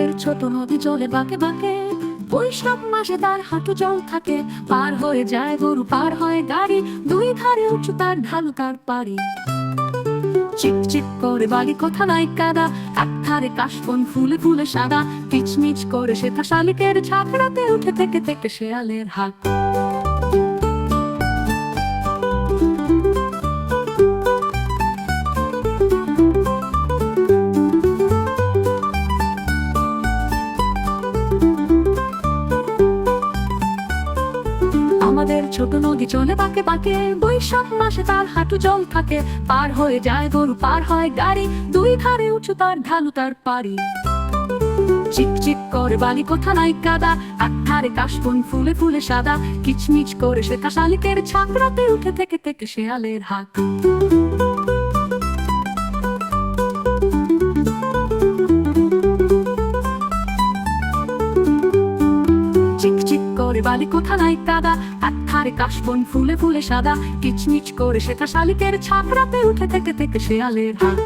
আমাদের ছোট নদী চলে বাঁকে বাঁকে, বৈশাখ মাসে তার হাঁটু জল থাকে। পার হয়ে যায় গরু, পার হয় গাড়ি, দুই ধারে উঁচু তার ঢালু তার পাড়ি। চিক চিক করে বালি, কোথা নাই কাদা, এক ধারে কাশবন ফুলে ফুলে সাদা। কিচমিচ করে সেথা শালিকের ঝাঁক, রাতে উঠে থেকে থেকে শেয়ালের হাঁক। আমাদের ছোট নদী চলে বাঁকে বাঁকে, বৈশাখ মাসে তার হাঁটু জল থাকে। পার হয়ে যায় গরু, পার হয় গাড়ি, দুই ধারে উঁচু তার ঢালু তার পাড়ি। চিক চিক করে বালি, কোথা নাই কাদা, এক ধারে কাশবন ফুলে ফুলে সাদা। কিচমিচ করে সেথা শালিকের ঝাঁক, রাতে উঠে থেকে থেকে শেয়ালের হাঁক। চিক চিক করে বালি, কোথা নাই কাদা, এক ধারে কাশবন ফুলে ফুলে সাদা। কিচমিচ করে সেথা শালিকের ঝাঁক, রাতে উঠে থেকে থেকে শেয়ালের হাঁক।